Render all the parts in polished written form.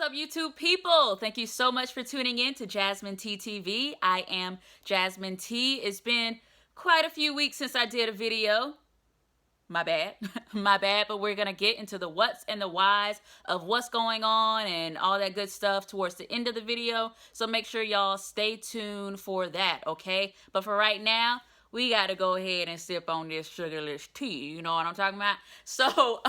up, YouTube people? Thank you so much for tuning in to JasmineTTV. I am Jasmine T. It's been quite a few weeks since I did a video. My bad. My bad, but we're going to get into the what's and the whys of what's going on and all that good stuff towards the end of the video. So make sure y'all stay tuned for that, okay? But for right now, we got to go ahead and sip on this sugarless tea. You know what I'm talking about? So,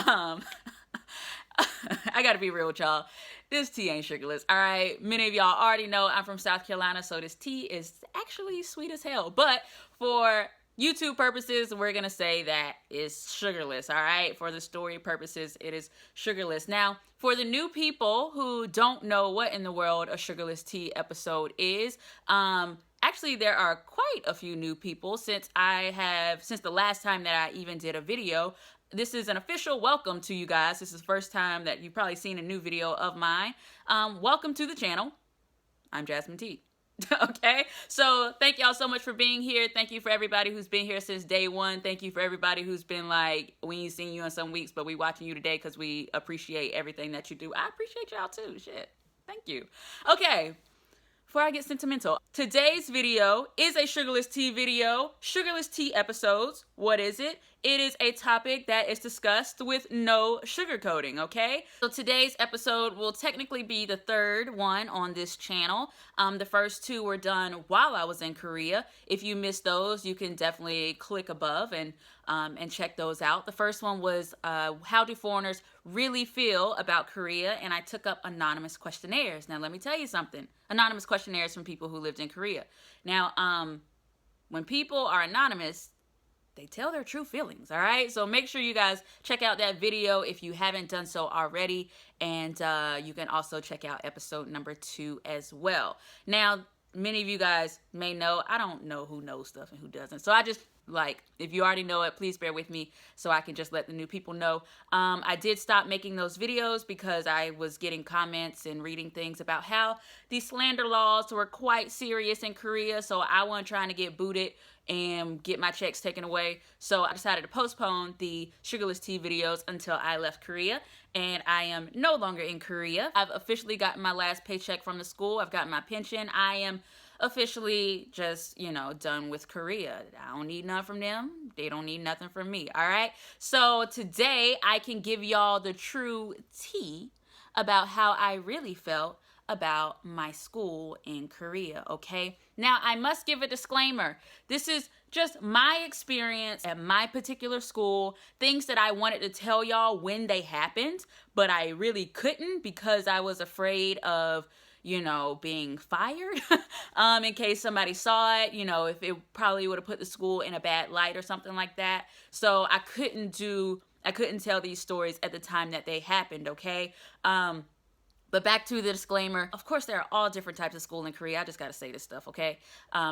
I gotta be real with y'all. This tea ain't sugarless, all right? Many of y'all already know I'm from South Carolina, so this tea is actually sweet as hell. But for YouTube purposes, we're gonna say that it's sugarless, all right? For the story purposes, it is sugarless. Now, for the new people who don't know what in the world a sugarless tea episode is, actually, there are quite a few new people since the last time that I even did a video. This is an official welcome to you guys. This is the first time that you've probably seen a new video of mine. Welcome to the channel. I'm Jasmine T. Okay, so thank y'all so much for being here. Thank you for everybody who's been here since day one. Thank you for everybody who's been like, we ain't seen you in some weeks, but we watching you today because we appreciate everything that you do. I appreciate y'all too. Shit. Thank you. Okay. Before I get sentimental, today's video is a sugarless tea video. Sugarless tea episodes. What is it? It is a topic that is discussed with no sugarcoating, okay? So today's episode will technically be the third one on this channel. The first two were done while I was in Korea. If you missed those, you can definitely click above and check those out. The first one was how do foreigners really feel about Korea? And I took up anonymous questionnaires. Now, let me tell you something. Anonymous questionnaires from people who lived in Korea. Now, when people are anonymous, they tell their true feelings, all right? So make sure you guys check out that video if you haven't done so already. And you can also check out episode number 2 as well. Now, many of you guys may know, I don't know who knows stuff and who doesn't. So I just, if you already know it, please bear with me so I can just let the new people know. I did stop making those videos because I was getting comments and reading things about how these slander laws were quite serious in Korea. So I wasn't trying to get booted and get my checks taken away. So I decided to postpone the sugarless tea videos until I left Korea. And I am no longer in Korea. I've officially gotten my last paycheck from the school. I've gotten my pension. I am officially just, done with Korea. I don't need nothing from them. They don't need nothing from me, all right? So today I can give y'all the true tea about how I really felt about my school in Korea, okay? Now, I must give a disclaimer. This is just my experience at my particular school, things that I wanted to tell y'all when they happened, but I really couldn't because I was afraid of being fired in case somebody saw it, if it probably would have put the school in a bad light or something like that. So I couldn't tell these stories at the time that they happened, okay? But back to the disclaimer. Of course, there are all different types of school in Korea. I just got to say this stuff, okay?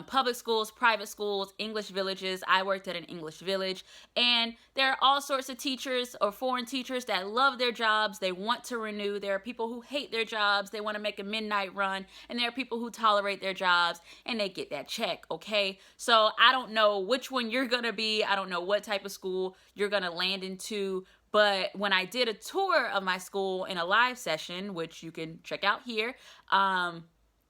Public schools, private schools, English villages. I worked at an English village. And there are all sorts of teachers or foreign teachers that love their jobs. They want to renew. There are people who hate their jobs. They want to make a midnight run. And there are people who tolerate their jobs and they get that check, okay? So I don't know which one you're going to be. I don't know what type of school you're going to land into. But when I did a tour of my school in a live session, which you can check out here,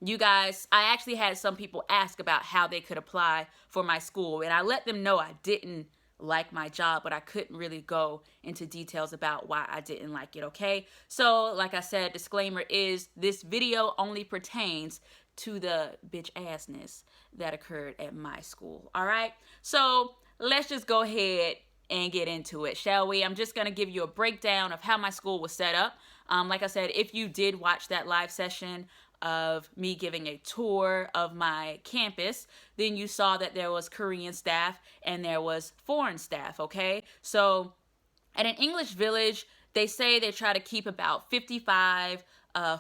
you guys, I actually had some people ask about how they could apply for my school. And I let them know I didn't like my job, but I couldn't really go into details about why I didn't like it, okay? So, like I said, disclaimer is this video only pertains to the bitch assness that occurred at my school, all right? So, let's just go ahead and get into it, shall we? I'm just going to give you a breakdown of how my school was set up. Like I said, if you did watch that live session of me giving a tour of my campus, then you saw that there was Korean staff and there was foreign staff, okay? So at an English village, they say they try to keep about 55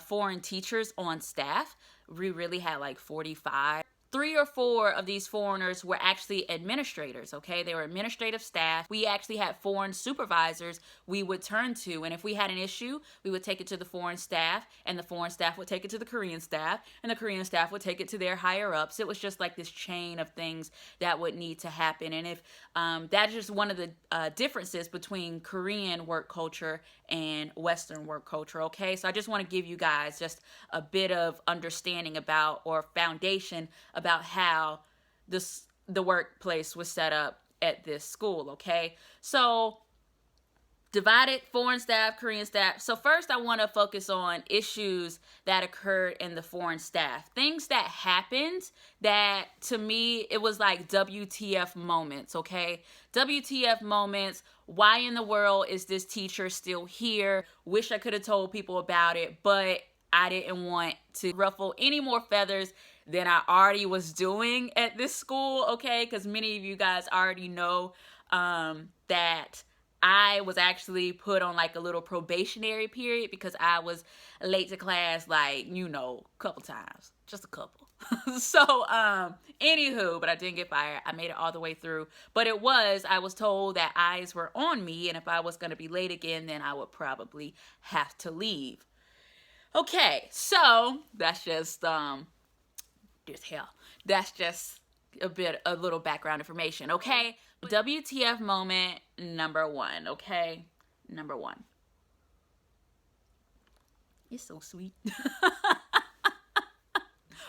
foreign teachers on staff. We really had like 45. 3 or 4 of these foreigners were actually administrators, okay? They were administrative staff. We actually had foreign supervisors we would turn to, and if we had an issue, we would take it to the foreign staff, and the foreign staff would take it to the Korean staff, and the Korean staff would take it to their higher-ups. It was just like this chain of things that would need to happen, and if that's just one of the differences between Korean work culture and Western work culture, okay? So I just want to give you guys just a bit of understanding about, or foundation about how the workplace was set up at this school, okay? So divided foreign staff, Korean staff. So first I want to focus on issues that occurred in the foreign staff. Things that happened that to me, it was like WTF moments, okay? WTF moments. Why in the world is this teacher still here? Wish I could have told people about it, but I didn't want to ruffle any more feathers than I already was doing at this school, okay? Because many of you guys already know that I was actually put on like a little probationary period because I was late to class, like, you know, a couple times, just a couple. So, anywho, but I didn't get fired. I made it all the way through. But I was told that eyes were on me, and if I was going to be late again, then I would probably have to leave. Okay, so that's just, that's just a little background information, okay? WTF moment number 1, okay? Number 1. It's so sweet.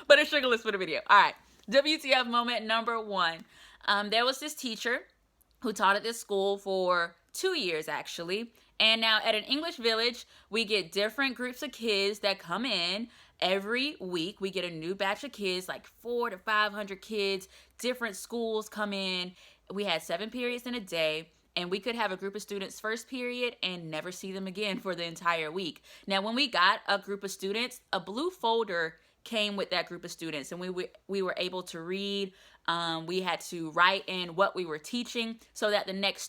But it's sugarless for the video. All right. WTF moment number 1. There was this teacher who taught at this school for 2 years, actually. And now at an English village, we get different groups of kids that come in. Every week, we get a new batch of kids, like 400 to 500 kids. Different schools come in. We had 7 periods in a day, and we could have a group of students first period and never see them again for the entire week. Now, when we got a group of students, a blue folder came with that group of students, and we were able to read. We had to write in what we were teaching so that the next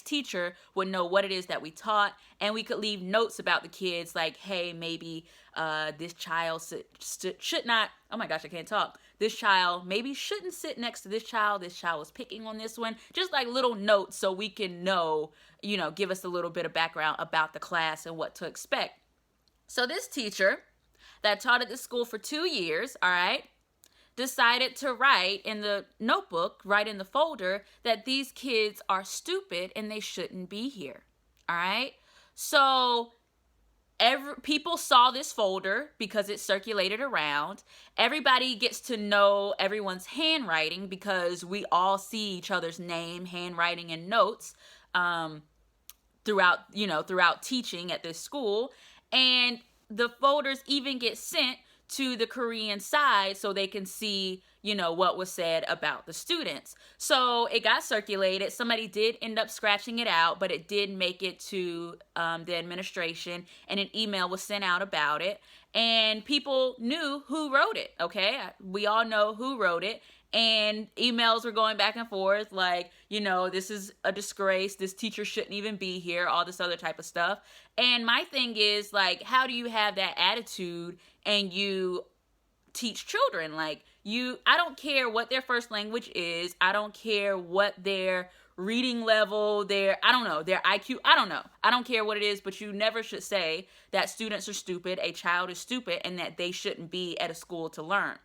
teacher would know what it is that we taught, and we could leave notes about the kids, like, hey, maybe this child should not, oh my gosh, I can't talk. This child maybe shouldn't sit next to this child. This child was picking on this one. Just like little notes so we can know, you know, give us a little bit of background about the class and what to expect. So this teacher that taught at this school for 2 years, all right, decided to write in the notebook, write in the folder, that these kids are stupid and they shouldn't be here, all right? So people saw this folder because it circulated around. Everybody gets to know everyone's handwriting because we all see each other's name, handwriting, and notes throughout teaching at this school. And the folders even get sent to the Korean side so they can see, you know, what was said about the students. So it got circulated. Somebody did end up scratching it out, but it did make it to the administration, and an email was sent out about it. And people knew who wrote it, okay? We all know who wrote it. And emails were going back and forth like, you know, this is a disgrace. This teacher shouldn't even be here, all this other type of stuff. And my thing is, like, how do you have that attitude and you teach children? Like, I don't care what their first language is. I don't care what their reading level, their IQ, I don't know. I don't care what it is, but you never should say that students are stupid, a child is stupid, and that they shouldn't be at a school to learn.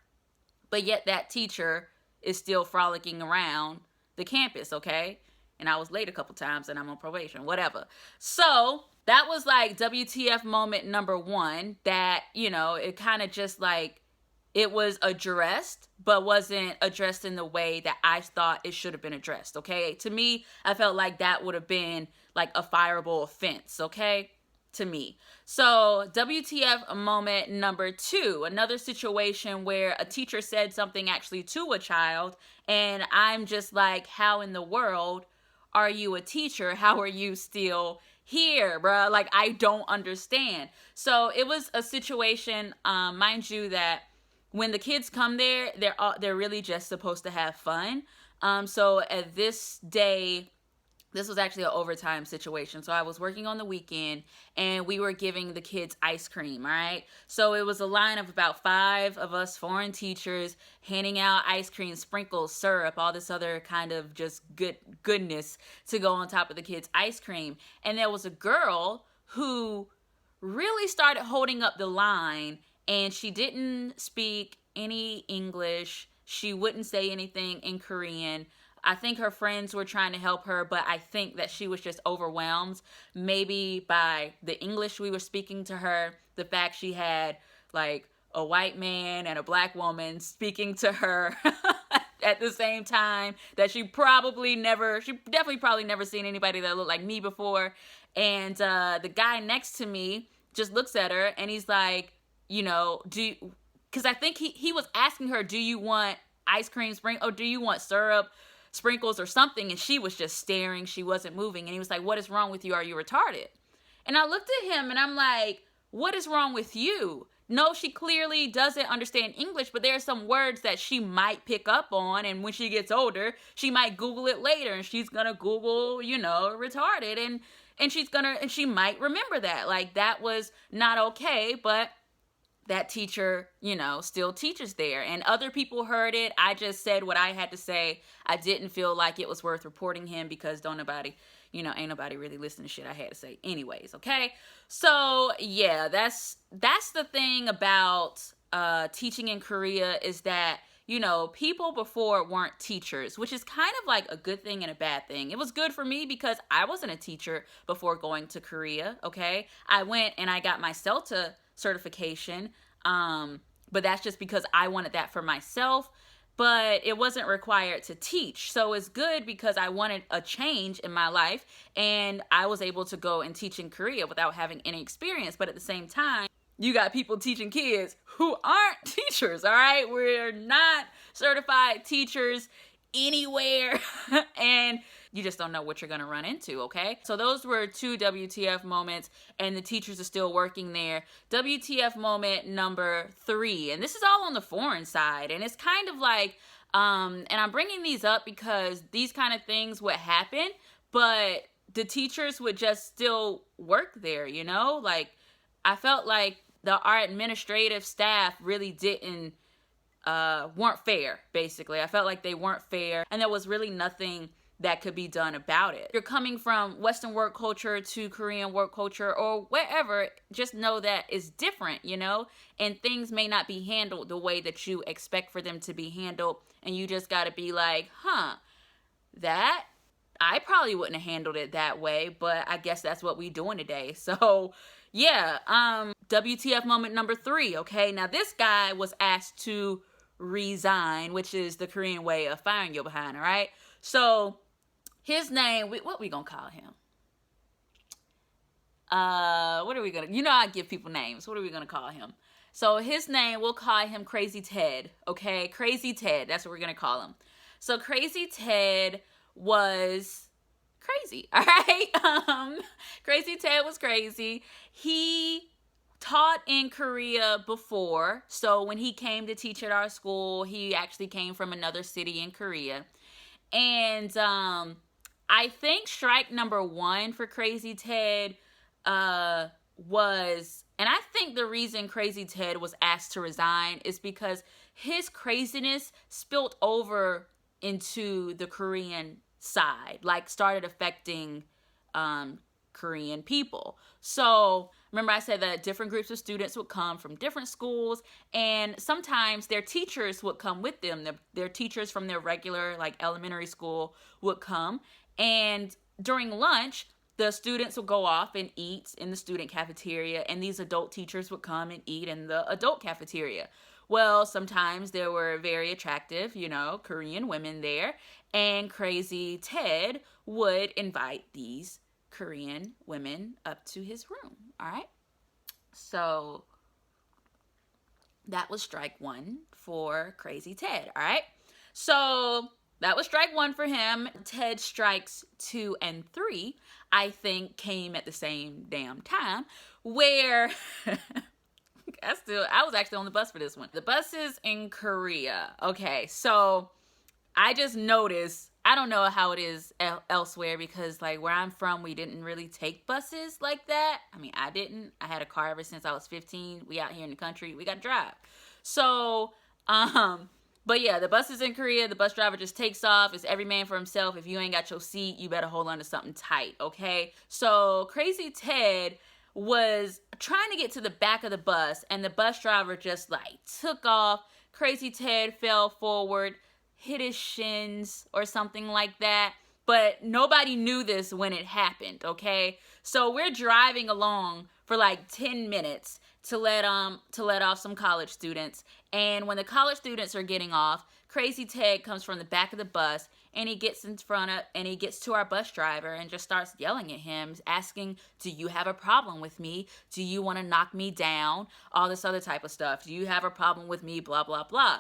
But yet that teacher is still frolicking around the campus, okay? And I was late a couple times and I'm on probation, whatever. So that was like WTF moment number 1, that, you know, it kind of just like, it was addressed, but wasn't addressed in the way that I thought it should have been addressed, okay? To me, I felt like that would have been like a fireable offense, okay? To me. So WTF moment number 2, another situation where a teacher said something actually to a child, and I'm just like, how in the world are you a teacher? How are you still here, bruh? Like, I don't understand. So it was a situation, mind you, that when the kids come there, they're really just supposed to have fun. So at this day, this was actually an overtime situation. So I was working on the weekend and we were giving the kids ice cream, all right? So it was a line of about 5 of us foreign teachers handing out ice cream, sprinkles, syrup, all this other kind of just goodness to go on top of the kids' ice cream. And there was a girl who really started holding up the line, and she didn't speak any English. She wouldn't say anything in Korean. I think her friends were trying to help her, but I think that she was just overwhelmed, maybe by the English we were speaking to her, the fact she had like a white man and a black woman speaking to her at the same time, that she definitely probably never seen anybody that looked like me before. And the guy next to me just looks at her and he's like, you know, because I think he was asking her, do you want ice cream or do you want syrup, sprinkles or something? And she was just staring. She wasn't moving. And he was like, what is wrong with you? Are you retarded? And I looked at him and I'm like, what is wrong with you? No, she clearly doesn't understand English, but there are some words that she might pick up on. And when she gets older, she might Google it later and she's going to Google, you know, retarded. And she might remember that. Like, that was not okay, but that teacher, you know, still teaches there. And other people heard it. I just said what I had to say. I didn't feel like it was worth reporting him because ain't nobody really listening to shit I had to say anyways, okay? So, yeah, that's the thing about teaching in Korea, is that, you know, people before weren't teachers, which is kind of like a good thing and a bad thing. It was good for me because I wasn't a teacher before going to Korea, okay? I went and I got my CELTA certification, but that's just because I wanted that for myself, but it wasn't required to teach. So it's good because I wanted a change in my life and I was able to go and teach in Korea without having any experience. But at the same time, you got people teaching kids who aren't teachers, all right? We're not certified teachers anywhere and you just don't know what you're going to run into, okay? So those were 2 WTF moments, and the teachers are still working there. WTF moment number 3, and this is all on the foreign side, and it's kind of like, and I'm bringing these up because these kind of things would happen, but the teachers would just still work there, you know? Like, I felt like our administrative staff really weren't fair, basically. I felt like they weren't fair, and there was really nothing that could be done about it. If you're coming from Western work culture to Korean work culture or wherever, just know that it's different, you know, and things may not be handled the way that you expect for them to be handled, and you just got to be like, that I probably wouldn't have handled it that way, but I guess that's what we doing today. So yeah, WTF moment number 3, okay? Now this guy was asked to resign, which is the Korean way of firing your behind, all right? So his name, what we gonna call him? What are we gonna, I give people names. What are we gonna call him? So his name, we'll call him Crazy Ted, okay? Crazy Ted, that's what we're gonna call him. So Crazy Ted was crazy, all right? Crazy Ted was crazy. He taught in Korea before, so when he came to teach at our school, he actually came from another city in Korea. And I think strike number 1 for Crazy Ted was, and I think the reason Crazy Ted was asked to resign is because his craziness spilled over into the Korean side, like started affecting Korean people. So remember I said that different groups of students would come from different schools, and sometimes their teachers would come with them. Their teachers from their regular like elementary school would come, and during lunch the students would go off and eat in the student cafeteria, and these adult teachers would come and eat in the adult cafeteria. Well, sometimes there were very attractive, Korean women there, and Crazy Ted would invite these Korean women up to his room, all right? So that was strike 1 for Crazy Ted, all right? So that was strike 1 for him. Ted strikes 2 and 3, I think, came at the same damn time, where I was actually on the bus for this one. The buses in Korea. Okay, so I just noticed, I don't know how it is elsewhere, because like where I'm from, we didn't really take buses like that. I mean, I didn't. I had a car ever since I was 15. We out here in the country, we got to drive. So, but yeah, the buses in Korea, the bus driver just takes off. It's every man for himself. If you ain't got your seat, you better hold on to something tight, okay? So Crazy Ted was trying to get to the back of the bus, and the bus driver just like took off. Crazy Ted fell forward, hit his shins or something like that. But nobody knew this when it happened, okay? So we're driving along for like 10 minutes to let off some college students. And when the college students are getting off, Crazy Ted comes from the back of the bus and he gets to our bus driver and just starts yelling at him, asking, do you have a problem with me? Do you want to knock me down? All this other type of stuff. Do you have a problem with me? Blah, blah, blah.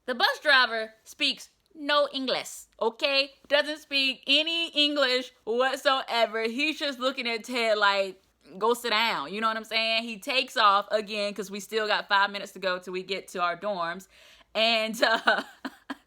The bus driver speaks no English, okay? Doesn't speak any English whatsoever. He's just looking at Ted like, go sit down. You know what I'm saying? He takes off again because we still got 5 minutes to go till we get to our dorms. And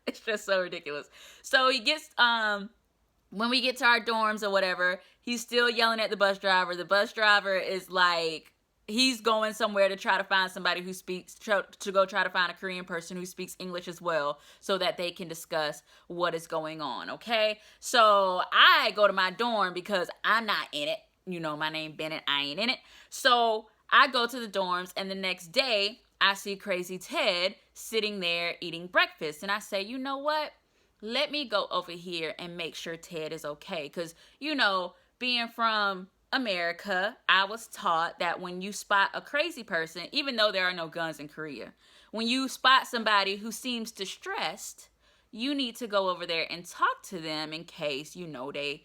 it's just so ridiculous. So he gets, when we get to our dorms or whatever, he's still yelling at the bus driver. The bus driver is like, he's going somewhere to try to find somebody who speaks, to go try to find a Korean person who speaks English as well so that they can discuss what is going on, okay? So I go to my dorm because I'm not in it. You know, my name Bennett, I ain't in it. So I go to the dorms, and the next day I see Crazy Ted sitting there eating breakfast. And I say, you know what? Let me go over here and make sure Ted is okay. Because, you know, being from America, I was taught that when you spot a crazy person, even though there are no guns in Korea, when you spot somebody who seems distressed, you need to go over there and talk to them in case, you know, they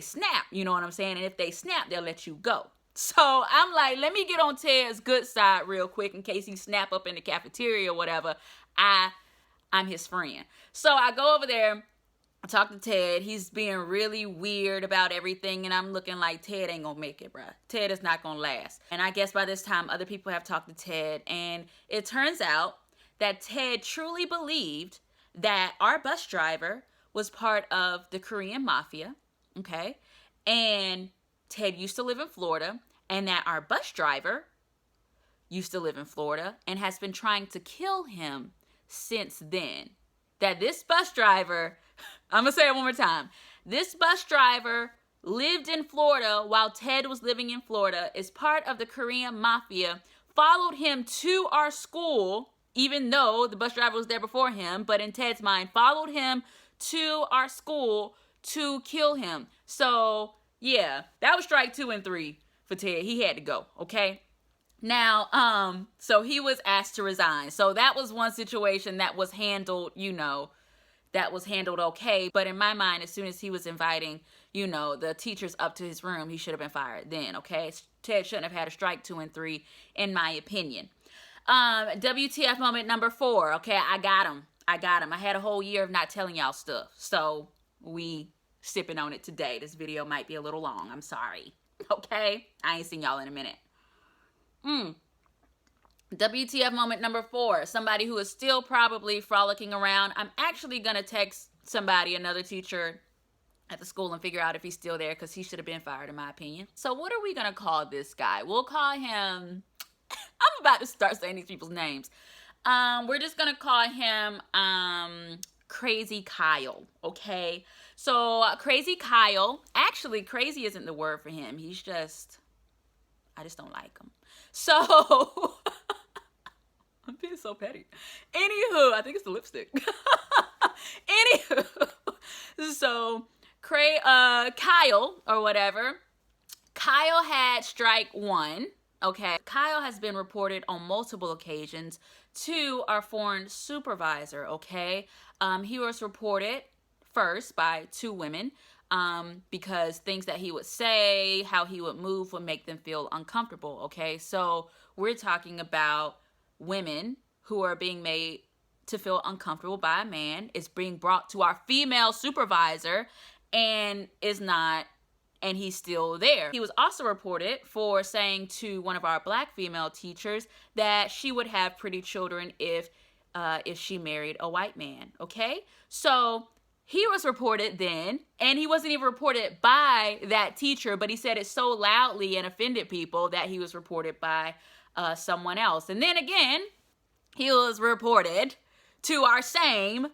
snap, you know what I'm saying? And if they snap, they'll let you go. So I'm like, let me get on Ted's good side real quick in case he snap up in the cafeteria or whatever. I'm his friend. So I go over there, I talk to Ted. He's being really weird about everything, and I'm looking like, Ted ain't gonna make it, bruh. Ted is not gonna last. And I guess by this time, other people have talked to Ted, and it turns out that Ted truly believed that our bus driver was part of the Korean mafia, okay? And Ted used to live in Florida, and that our bus driver used to live in Florida and has been trying to kill him since then. That this bus driver, I'm going to say it one more time. This bus driver lived in Florida while Ted was living in Florida, is part of the Korean mafia, followed him to our school, even though the bus driver was there before him, but in Ted's mind, followed him to our school to kill him. So, yeah, that was strike 2 and 3 for Ted. He had to go, okay? Now, so he was asked to resign. So that was one situation that was handled, you know, that was handled okay. But in my mind, as soon as he was inviting, you know, the teachers up to his room, he should have been fired then, okay? Ted shouldn't have had a strike 2 and 3, in my opinion. WTF moment number 4, okay? I got him. I had a whole year of not telling y'all stuff. So we sipping on it today. This video might be a little long. I'm sorry. Okay? I ain't seen y'all in a minute. WTF moment number 4. Somebody who is still probably frolicking around. I'm actually going to text somebody, another teacher at the school, and figure out if he's still there, because he should have been fired in my opinion. So what are we going to call this guy? We'll call him... I'm about to start saying these people's names. We're just going to call him Crazy Kyle, okay? So Crazy Kyle, actually crazy isn't the word for him. He's just, I just don't like him. So, I'm being so petty. Anywho, I think it's the lipstick. Anywho, so Kyle or whatever, Kyle had strike 1. Okay, Kyle has been reported on multiple occasions to our foreign supervisor, okay? He was reported first by 2 women because things that he would say, how he would move would make them feel uncomfortable, okay? So we're talking about women who are being made to feel uncomfortable by a man. It's being brought to our female supervisor and is not... and he's still there. He was also reported for saying to one of our black female teachers that she would have pretty children if she married a white man, okay? So he was reported then, and he wasn't even reported by that teacher, but he said it so loudly and offended people that he was reported by someone else. And then again, he was reported to our same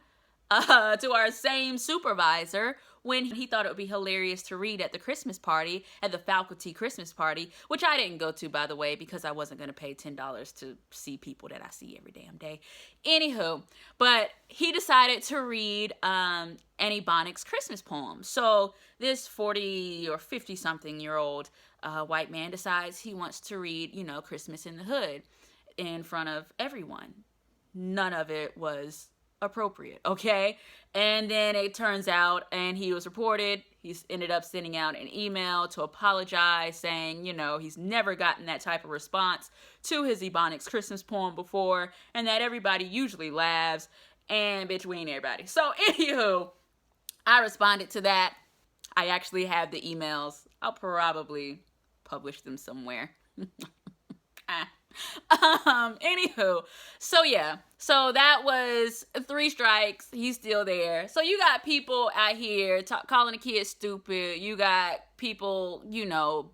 supervisor when he thought it would be hilarious to read at the Christmas party, at the faculty Christmas party, which I didn't go to, by the way, because I wasn't going to pay $10 to see people that I see every damn day. Anywho, but he decided to read an Ebonics Christmas poem. So this 40 or 50 something year old white man decides he wants to read, you know, Christmas in the Hood in front of everyone. None of it was appropriate, okay? And then it turns out, and he was reported, he's ended up sending out an email to apologize, saying, you know, he's never gotten that type of response to his Ebonics Christmas poem before, and that everybody usually laughs, and bitch, we ain't everybody. So, anywho, I responded to that. I actually have the emails. I'll probably publish them somewhere. Anywho, so yeah, so that was 3 strikes. He's still there. So you got people out here calling the kids stupid. You got people, you know,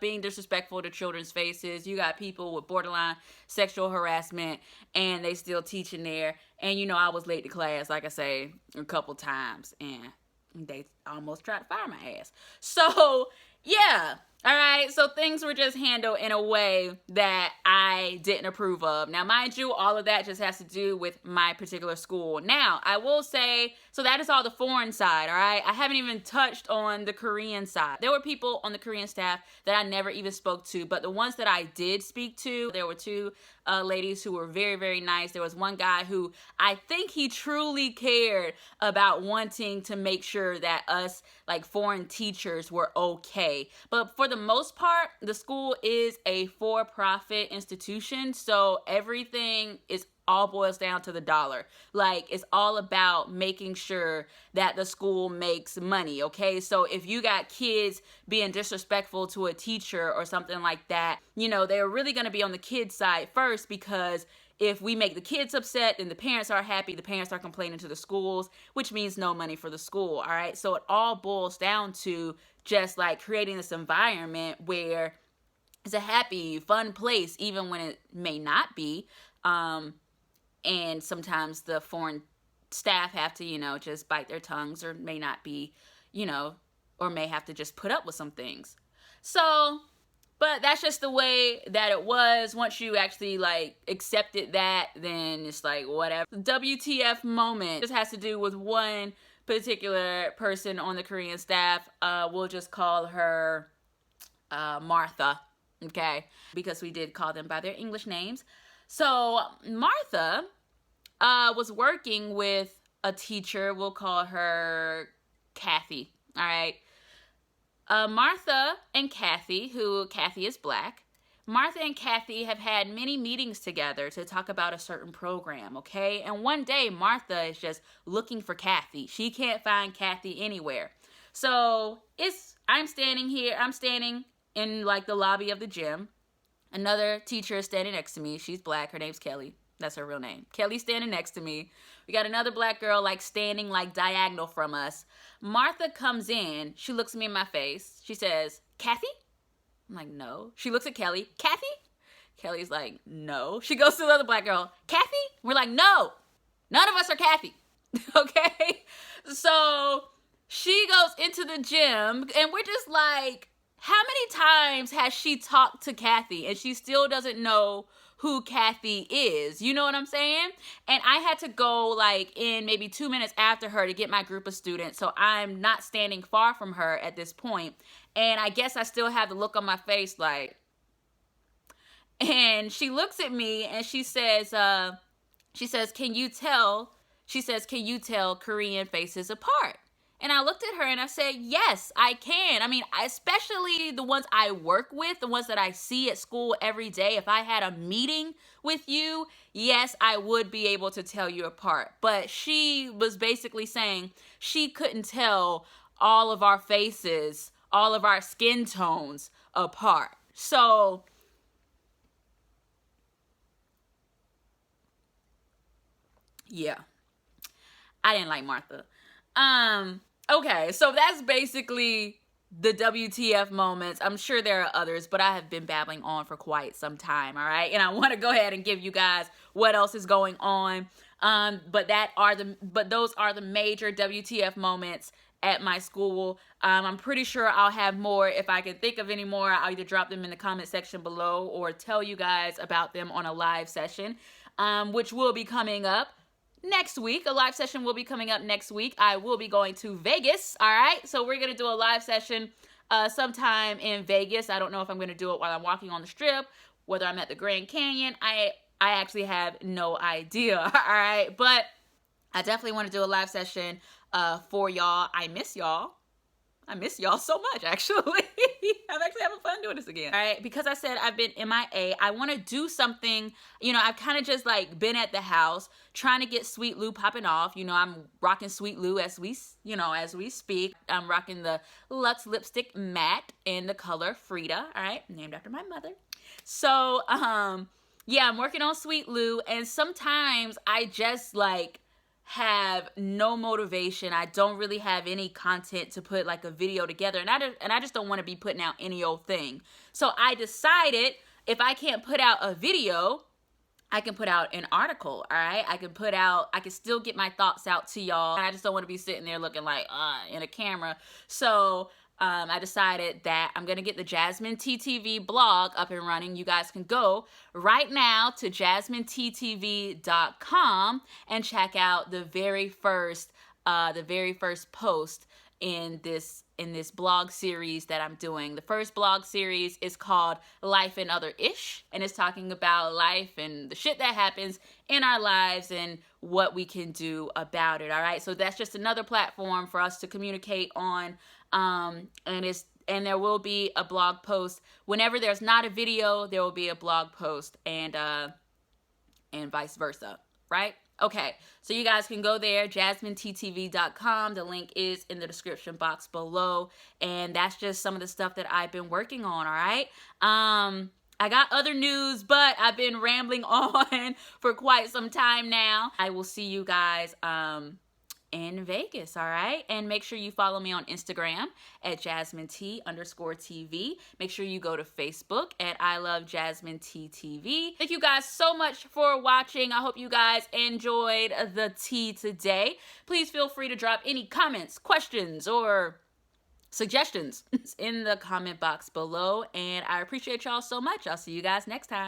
being disrespectful to children's faces. You got people with borderline sexual harassment, and they still teaching there. And you know, I was late to class, like I say, a couple times, and they almost tried to fire my ass. So yeah. All right, so things were just handled in a way that I didn't approve of. Now, mind you, all of that just has to do with my particular school. Now, I will say, so that is all the foreign side, all right? I haven't even touched on the Korean side. There were people on the Korean staff that I never even spoke to, but the ones that I did speak to, there were 2 ladies who were very, very nice. There was one guy who I think he truly cared about wanting to make sure that us, like, foreign teachers were okay. But for the most part, the school is a for-profit institution, so everything is all boils down to the dollar. Like, it's all about making sure that the school makes money, okay? So if you got kids being disrespectful to a teacher or something like that, you know, they're really going to be on the kids' side first, because if we make the kids upset, then the parents are happy, the parents are complaining to the schools, which means no money for the school, all right? So it all boils down to just like creating this environment where it's a happy, fun place, even when it may not be. And sometimes the foreign staff have to, you know, just bite their tongues, or may not be, you know, or may have to just put up with some things. So, but that's just the way that it was. Once you actually, like, accepted that, then it's like, whatever. The WTF moment just has to do with one particular person on the Korean staff. We'll just call her Martha, okay? Because we did call them by their English names. So Martha was working with a teacher. We'll call her Kathy, all right? Martha and Kathy, who Kathy is black, Martha and Kathy have had many meetings together to talk about a certain program, okay? And one day, Martha is just looking for Kathy. She can't find Kathy anywhere. So I'm standing in like the lobby of the gym. Another teacher is standing next to me. She's black. Her name's Kelly. That's her real name. Kelly's standing next to me. We got another black girl like standing like diagonal from us. Martha comes in. She looks me in my face. She says, "Kathy?" I'm like, "No." She looks at Kelly. "Kathy?" Kelly's like, "No." She goes to the other black girl. "Kathy?" We're like, "No. None of us are Kathy." Okay? So she goes into the gym, and we're just like, how many times has she talked to Kathy and she still doesn't know who Kathy is? You know what I'm saying? And I had to go like in maybe 2 minutes after her to get my group of students. So I'm not standing far from her at this point. And I guess I still have the look on my face like, and she looks at me and she says, "Can you tell Korean faces apart?" And I looked at her and I said, "Yes, I can. I mean, especially the ones I work with, the ones that I see at school every day. If I had a meeting with you, yes, I would be able to tell you apart." But she was basically saying she couldn't tell all of our faces, all of our skin tones apart. So yeah, I didn't like Martha. Okay, so that's basically the WTF moments. I'm sure there are others, but I have been babbling on for quite some time, all right? And I want to go ahead and give you guys what else is going on. But those are the major WTF moments at my school. I'm pretty sure I'll have more. If I can think of any more, I'll either drop them in the comment section below or tell you guys about them on a live session, which will be coming up next week. A live session will be coming up next week. I will be going to Vegas, all right? So we're going to do a live session sometime in Vegas. I don't know if I'm going to do it while I'm walking on the Strip, whether I'm at the Grand Canyon. I actually have no idea, all right? But I definitely want to do a live session for y'all. I miss y'all. I miss y'all so much, actually. I'm actually having fun doing this again. All right, because I said I've been MIA, I want to do something. You know, I've kind of just like been at the house trying to get Sweet Lou popping off. You know, I'm rocking Sweet Lou as we speak. I'm rocking the Luxe Lipstick Matte in the color Frida, all right, named after my mother. So, yeah, I'm working on Sweet Lou, and sometimes I just like have no motivation. I don't really have any content to put like a video together, and I just don't want to be putting out any old thing. So I decided if I can't put out a video, I can put out an article, all right? I can still get my thoughts out to y'all. I just don't want to be sitting there looking like in a camera. So I decided that I'm going to get the JasmineTTV blog up and running. You guys can go right now to JasmineTTV.com and check out the very first post in this blog series that I'm doing. The first blog series is called Life and Other Ish, and it's talking about life and the shit that happens in our lives and what we can do about it, all right? So that's just another platform for us to communicate on, and there will be a blog post. Whenever there's not a video, there will be a blog post, and vice versa, right? Okay, so you guys can go there, JasmineTTV.com. The link is in the description box below, and that's just some of the stuff that I've been working on, all right? I got other news, but I've been rambling on for quite some time now. I will see you guys in Vegas, all right? And make sure you follow me on Instagram at JasmineT_TV. Make sure you go to Facebook at I Love JasmineTTV. Thank you guys so much for watching. I hope you guys enjoyed the tea today. Please feel free to drop any comments, questions, or suggestions in the comment box below. And I appreciate y'all so much. I'll see you guys next time.